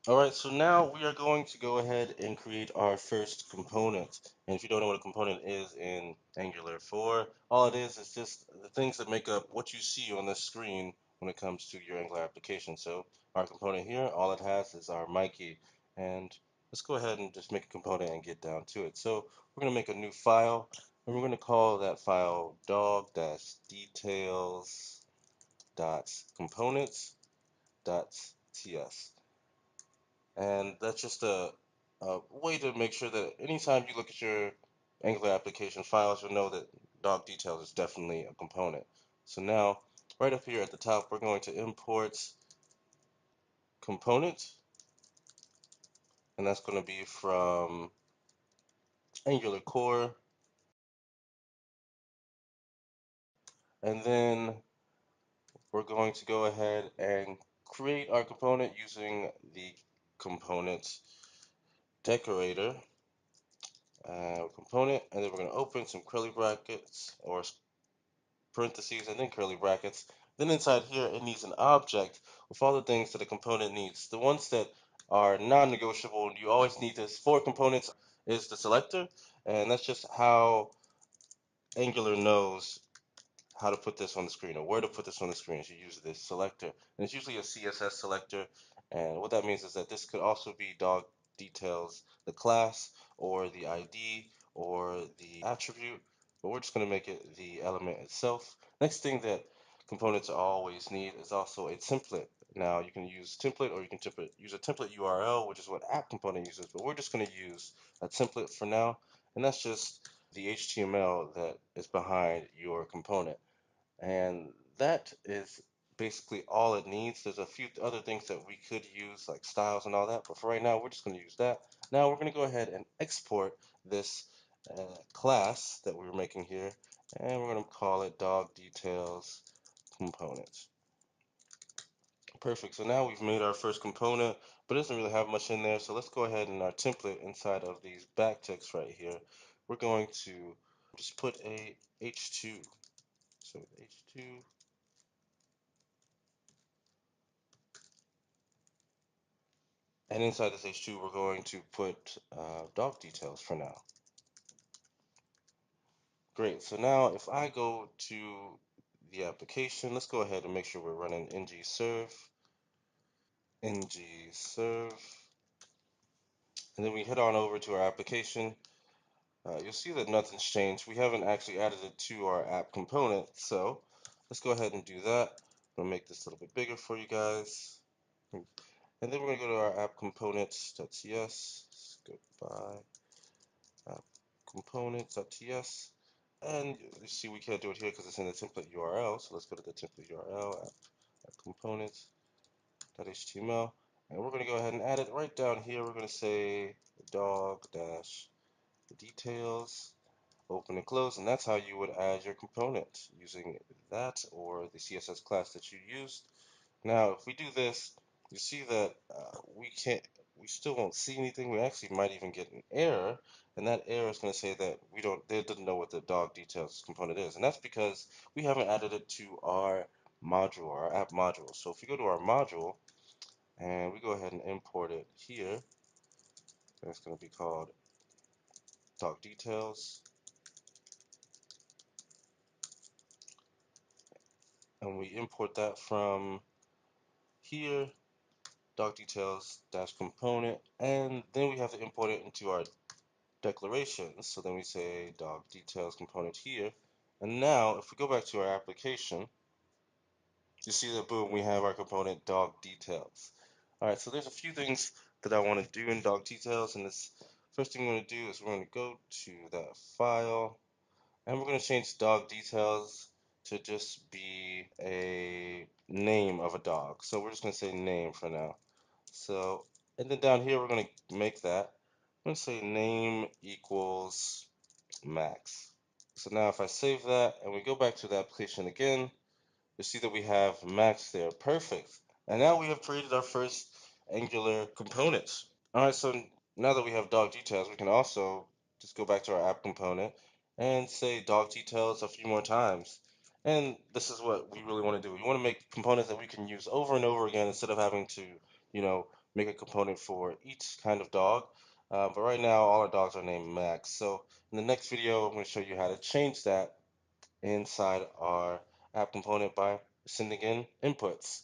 All right, so now we are going to go ahead and create our first component. And if you don't know what a component is in Angular 4, all it is just the things that make up what you see on the screen when it comes to your Angular application. So our component here, all it has is our my key. And let's go ahead and just make a component and get down to it. So we're going to make a new file, and we're going to call that file dog-details.components.ts. And that's just a way to make sure that anytime you look at your Angular application files, you'll know that dog details is definitely a component. So now, right up here at the top, we're going to import component, and that's going to be from Angular Core. And then we're going to go ahead and create our component using the component decorator component, and then we're going to open some curly brackets or parentheses and then curly brackets. Then inside here, it needs an object with all the things that a component needs. The ones that are non-negotiable, you always need this for components, is the selector, and that's just how Angular knows how to put this on the screen or where to put this on the screen is you use this selector. And it's usually a CSS selector. And what that means is that this could also be dog details, the class or the ID or the attribute, but we're just going to make it the element itself. Next thing that components always need is also a template. Now you can use template or you can use a template URL, which is what app component uses, but we're just going to use a template for now. And that's just the HTML that is behind your component. And that is basically all it needs. There's a few other things that we could use, like styles and all that, but for right now, we're just going to use that. Now we're going to go ahead and export this class that we were making here, and we're going to call it dog details components. Perfect. So now we've made our first component, but it doesn't really have much in there. So let's go ahead and our template inside of these backticks right here. We're going to just put a h2. So h2. And inside this H2, we're going to put dog details for now. Great. So now if I go to the application, let's go ahead and make sure we're running ngserve, ngserve, and then we head on over to our application. You'll see that nothing's changed. We haven't actually added it to our app component, so let's go ahead and do that. I'm gonna make this a little bit bigger for you guys. And then we're gonna go to our app components.ts. Goodbye. App components.ts. And you see we can't do it here because it's in the template URL. So let's go to the template URL, app components.html. And we're going to go ahead and add it right down here. We're going to say dog dash details, open and close. And that's how you would add your component using that or the CSS class that you used. Now, if we do this, you see that we still won't see anything. We actually might even get an error, and that error is going to say that they didn't know what the dog details component is, and that's because we haven't added it to our module, our app module. So if we go to our module and we go ahead and import it here, it's going to be called dog details, and we import that from here, dog details dash component, and then we have to import it into our declarations. So then we say dog details component here. And now if we go back to our application, you see that boom, we have our component dog details. All right, so there's a few things that I want to do in dog details. And this first thing we're going to do is we're going to go to that file and we're going to change dog details to just be a name of a dog. So we're just going to say name for now. So, and then down here, we're going to make that. I'm going to say name equals max. So now if I save that and we go back to the application again, you'll see that we have max there. Perfect. And now we have created our first Angular components. All right, so now that we have dog details, we can also just go back to our app component and say dog details a few more times. And this is what we really want to do. We want to make components that we can use over and over again instead of having to, you know, make a component for each kind of dog. But right now, all our dogs are named Max. So in the next video, I'm going to show you how to change that inside our app component by sending in inputs.